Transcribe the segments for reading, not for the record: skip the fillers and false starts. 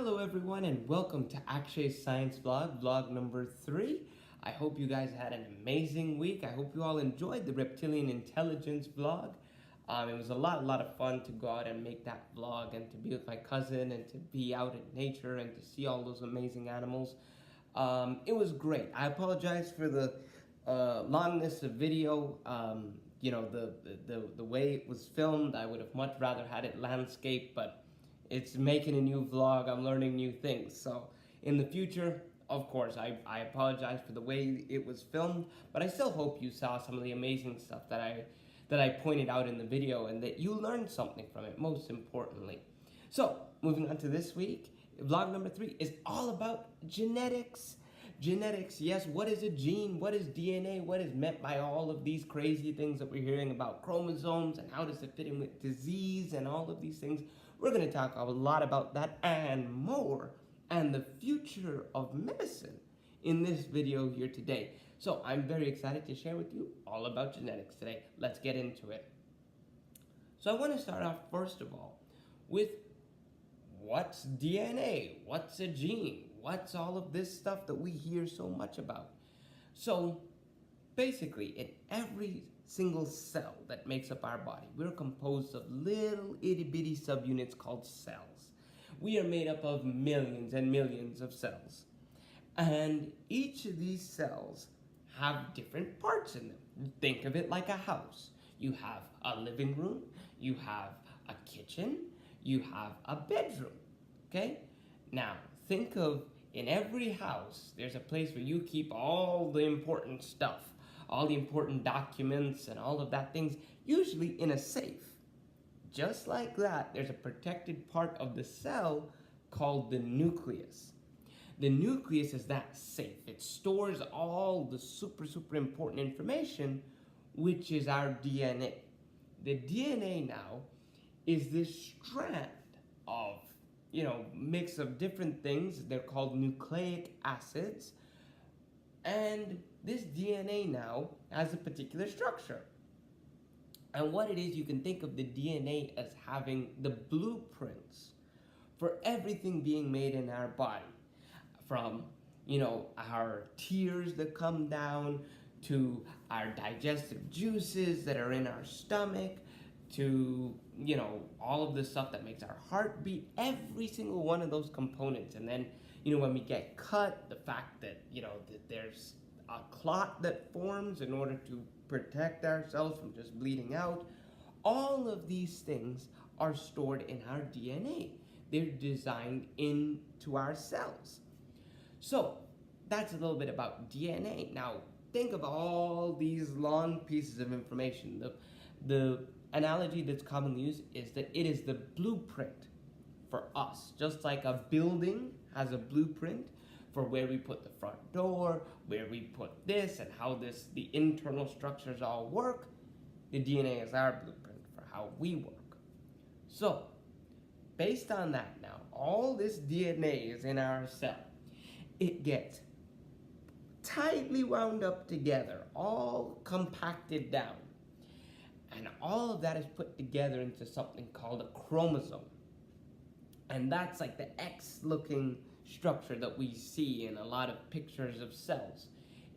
Hello everyone and welcome to Akshay's Science vlog number 3. I hope you guys had an amazing week. I hope you all enjoyed the reptilian intelligence vlog. It was a lot of fun to go out and make that vlog and to be with my cousin and to be out in nature and to see all those amazing animals. It was great. I apologize for the longness of video. The way it was filmed, I would have much rather had it landscape, but it's making a new vlog. I'm learning new things. So in the future, of course, I apologize for the way it was filmed, but I still hope you saw some of the amazing stuff that I pointed out in the video and that you learned something from it, most importantly. So moving on to this week, vlog number 3 is all about genetics. Genetics, yes, what is a gene? What is DNA? What is meant by all of these crazy things that we're hearing about chromosomes and how does it fit in with disease and all of these things? We're going to talk a lot about that and more and the future of medicine in this video here today. So I'm very excited to share with you all about genetics today. Let's get into it. So I want to start off first of all with what's DNA? What's a gene? What's all of this stuff that we hear so much about? So basically, in every single cell that makes up our body, we're composed of little itty-bitty subunits called cells. We are made up of millions and millions of cells. And each of these cells have different parts in them. Think of it like a house. You have a living room, you have a kitchen, you have a bedroom, okay? Now, think of in every house, there's a place where you keep all the important stuff, all the important documents and all of that things, usually in a safe. Just like that, there's a protected part of the cell called the nucleus. The nucleus is that safe. It stores all the super important information, which is our DNA. The DNA now is this strand of, mix of different things. They're called nucleic acids. And this DNA now has a particular structure. And what it is, you can think of the DNA as having the blueprints for everything being made in our body. From, our tears that come down, to our digestive juices that are in our stomach, to, all of the stuff that makes our heart beat, every single one of those components. And then, when we get cut, the fact that, that there's a clot that forms in order to protect ourselves from just bleeding out. All of these things are stored in our DNA. They're designed into our cells. So that's a little bit about DNA. Now, think of all these long pieces of information. The analogy that's commonly used is that it is the blueprint for us. Just like a building has a blueprint for where we put the front door, where we put this, and how the internal structures all work, the DNA is our blueprint for how we work. So, based on that now, all this DNA is in our cell. It gets tightly wound up together, all compacted down. And all of that is put together into something called a chromosome. And that's like the X-looking structure that we see in a lot of pictures of cells,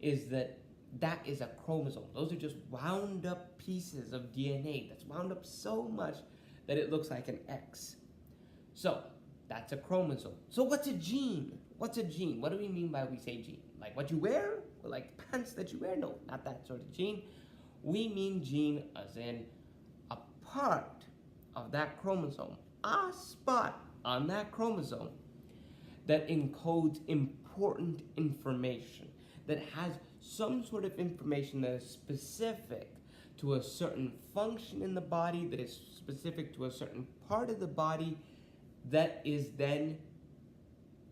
is that is a chromosome. Those are just wound up pieces of DNA that's wound up so much that it looks like an X. So that's a chromosome. So what's a gene? What's a gene? What do we mean by we say gene? Like what you wear? Or like pants that you wear? No, not that sort of gene. We mean gene as in a part of that chromosome, a spot on that chromosome that encodes important information, that has some sort of information that is specific to a certain function in the body, that is specific to a certain part of the body, that is then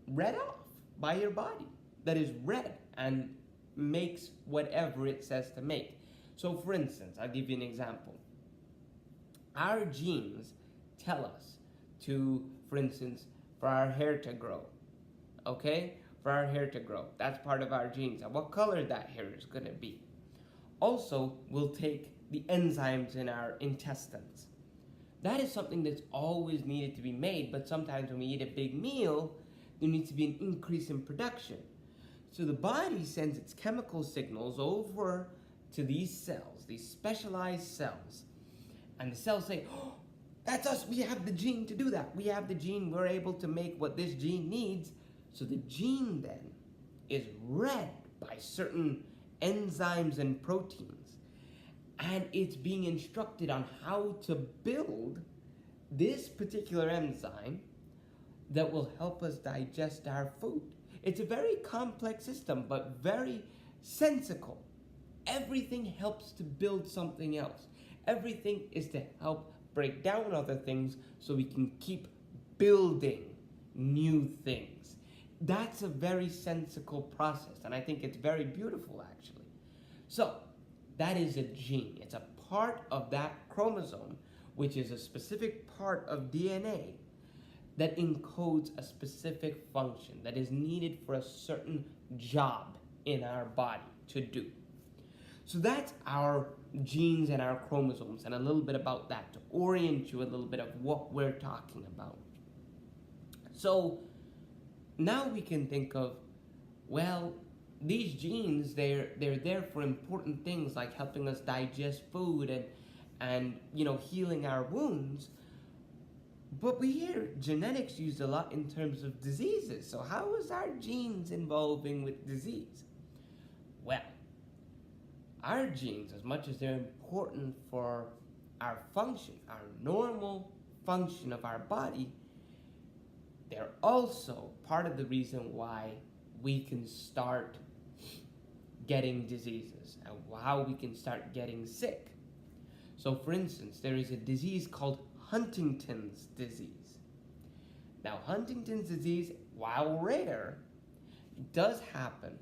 read off by your body, that is read and makes whatever it says to make. So for instance, I'll give you an example. Our genes tell us to, for instance, for our hair to grow. Okay? For our hair to grow. That's part of our genes. And what color that hair is going to be. Also, we'll take the enzymes in our intestines. That is something that's always needed to be made, but sometimes when we eat a big meal, there needs to be an increase in production. So the body sends its chemical signals over to these cells, these specialized cells. And the cells say, oh, that's us, we have the gene to do that. We have the gene, we're able to make what this gene needs. So the gene then is read by certain enzymes and proteins. And it's being instructed on how to build this particular enzyme that will help us digest our food. It's a very complex system, but very sensical. Everything helps to build something else. Everything is to help break down other things so we can keep building new things. That's a very sensical process, and I think it's very beautiful, actually. So, that is a gene. It's a part of that chromosome, which is a specific part of DNA that encodes a specific function that is needed for a certain job in our body to do. So that's our genes and our chromosomes, and a little bit about that to orient you a little bit of what we're talking about. So now we can think of, well, these genes, they're there for important things like helping us digest food and healing our wounds. But we hear genetics used a lot in terms of diseases. So how is our genes involving with disease? Well, our genes, as much as they're important for our function, our normal function of our body, they're also part of the reason why we can start getting diseases and how we can start getting sick. So for instance, there is a disease called Huntington's disease. Now, Huntington's disease, while rare, does happen,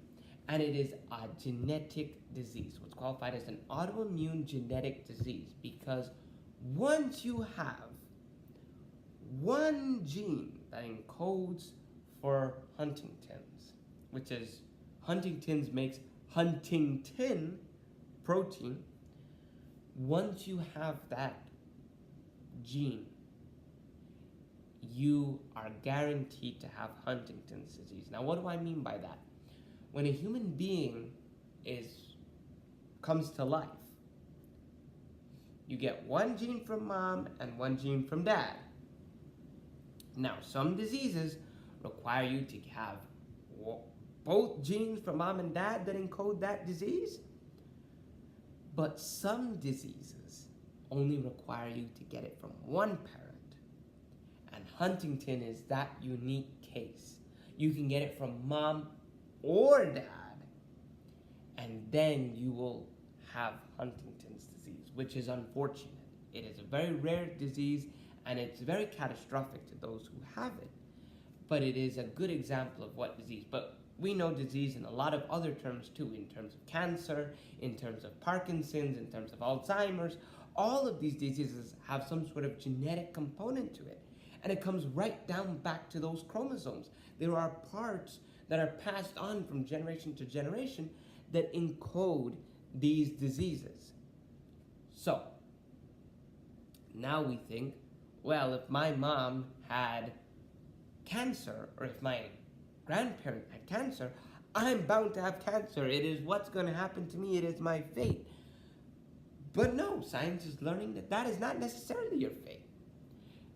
and it is a genetic disease, what's qualified as an autoimmune genetic disease, because once you have one gene that encodes for Huntington's, which is Huntington's makes Huntington protein, once you have that gene, you are guaranteed to have Huntington's disease. Now, what do I mean by that? When a human being comes to life, you get one gene from mom and one gene from dad. Now, some diseases require you to have both genes from mom and dad that encode that disease, but some diseases only require you to get it from one parent. And Huntington is that unique case. You can get it from mom or dad, and then you will have Huntington's disease, which is unfortunate. It is a very rare disease, and it's very catastrophic to those who have it. But it is a good example of what disease. But we know disease in a lot of other terms too, in terms of cancer, in terms of Parkinson's, in terms of Alzheimer's. All of these diseases have some sort of genetic component to it. And it comes right down back to those chromosomes. There are parts that are passed on from generation to generation that encode these diseases. So, now we think, well, if my mom had cancer, or if my grandparent had cancer, I'm bound to have cancer. It is what's going to happen to me. It is my fate. But no, science is learning that that is not necessarily your fate.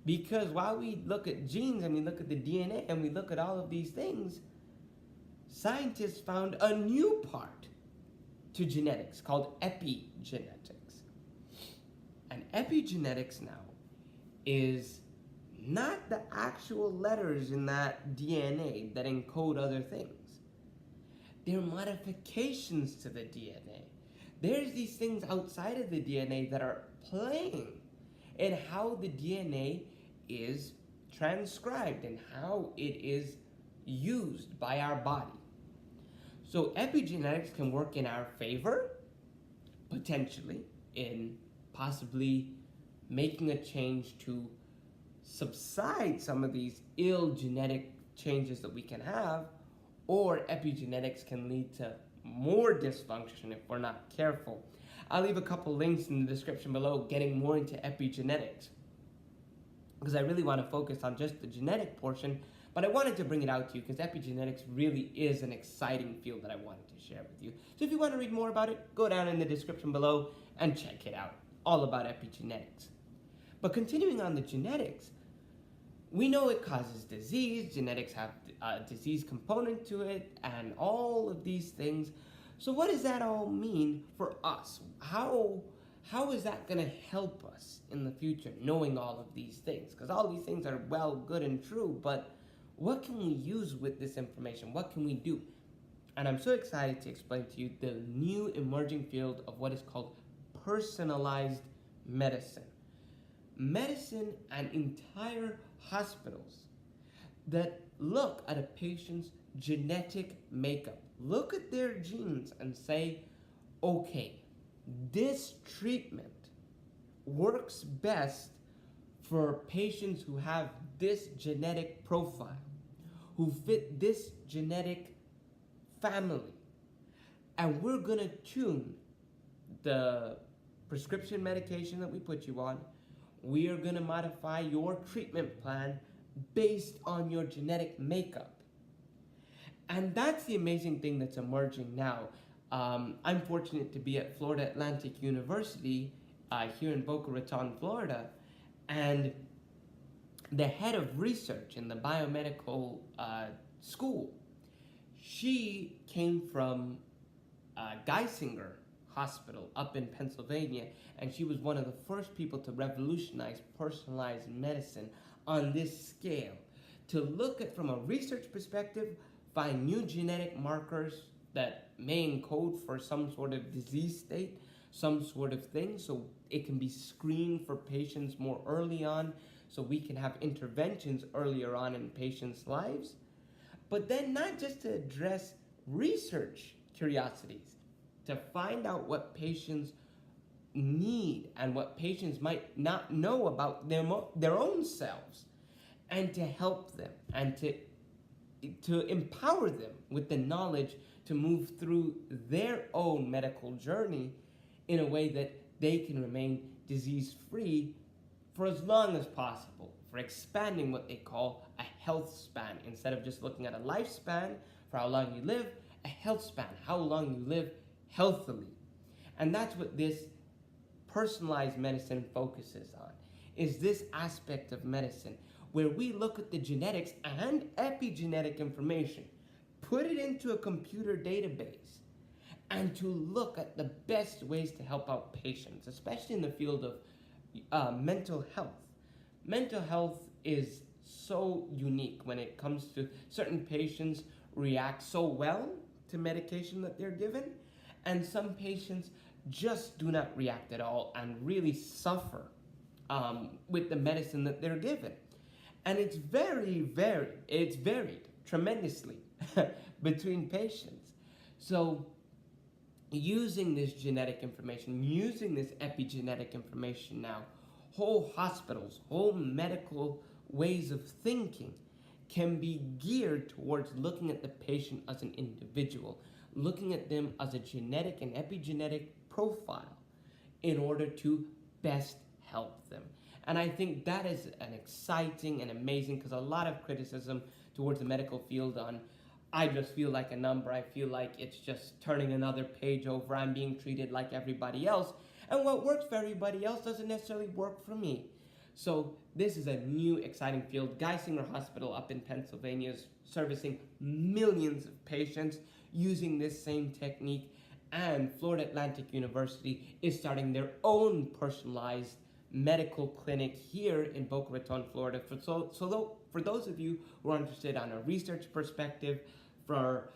Because while we look at genes and we look at the DNA and we look at all of these things, scientists found a new part to genetics called epigenetics. And epigenetics now is not the actual letters in that DNA that encode other things. They're modifications to the DNA. There's these things outside of the DNA that are playing in how the DNA is transcribed and how it is used by our body. So epigenetics can work in our favor, potentially, in possibly making a change to subside some of these ill genetic changes that we can have, or epigenetics can lead to more dysfunction if we're not careful. I'll leave a couple links in the description below getting more into epigenetics. because I really want to focus on just the genetic portion, but I wanted to bring it out to you because epigenetics really is an exciting field that I wanted to share with you. So if you want to read more about it, go down in the description below and check it out, all about epigenetics. But continuing on the genetics, we know it causes disease, genetics have a disease component to it, and all of these things. So what does that all mean for us? How is that going to help us in the future, knowing all of these things? Because all these things are well, good, and true, but what can we use with this information? What can we do? And I'm so excited to explain to you the new emerging field of what is called personalized medicine. Medicine and entire hospitals that look at a patient's genetic makeup, look at their genes and say, okay, this treatment works best for patients who have this genetic profile, who fit this genetic family. And we're going to tune the prescription medication that we put you on. We are going to modify your treatment plan based on your genetic makeup. And that's the amazing thing that's emerging now. I'm fortunate to be at Florida Atlantic University here in Boca Raton, Florida, and the head of research in the biomedical school, she came from Geisinger Hospital up in Pennsylvania, and she was one of the first people to revolutionize personalized medicine on this scale, to look at, from a research perspective, find new genetic markers that may encode for some sort of disease state, some sort of thing, so it can be screened for patients more early on, so we can have interventions earlier on in patients' lives. But then not just to address research curiosities, to find out what patients need and what patients might not know about their own selves, and to help them and to empower them with the knowledge to move through their own medical journey in a way that they can remain disease-free for as long as possible, for expanding what they call a health span. Instead of just looking at a lifespan for how long you live, a health span, how long you live healthily. And that's what this personalized medicine focuses on, is this aspect of medicine where we look at the genetics and epigenetic information, put it into a computer database, and to look at the best ways to help out patients, especially in the field of mental health. Mental health is so unique when it comes to certain patients react so well to medication that they're given, and some patients just do not react at all and really suffer with the medicine that they're given. And it's varied tremendously between patients. So using this genetic information, using this epigenetic information now, whole hospitals, whole medical ways of thinking can be geared towards looking at the patient as an individual, looking at them as a genetic and epigenetic profile in order to best help them. And I think that is an exciting and amazing, because a lot of criticism towards the medical field on, I just feel like a number, I feel like it's just turning another page over, I'm being treated like everybody else, and what works for everybody else doesn't necessarily work for me. So this is a new exciting field. Geisinger Hospital up in Pennsylvania is servicing millions of patients using this same technique, and Florida Atlantic University is starting their own personalized medical clinic here in Boca Raton, Florida. For those of you who are interested on a research perspective, for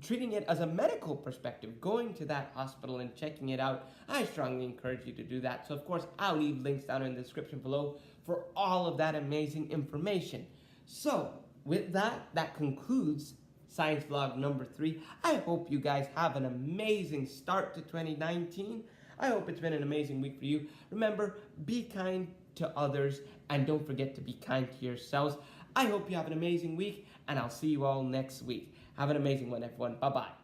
treating it as a medical perspective, going to that hospital and checking it out, I strongly encourage you to do that. So of course, I'll leave links down in the description below for all of that amazing information. So with that, that concludes Science Vlog number 3. I hope you guys have an amazing start to 2019. I hope it's been an amazing week for you. Remember, be kind to others, and don't forget to be kind to yourselves. I hope you have an amazing week, and I'll see you all next week. Have an amazing one, everyone. Bye-bye.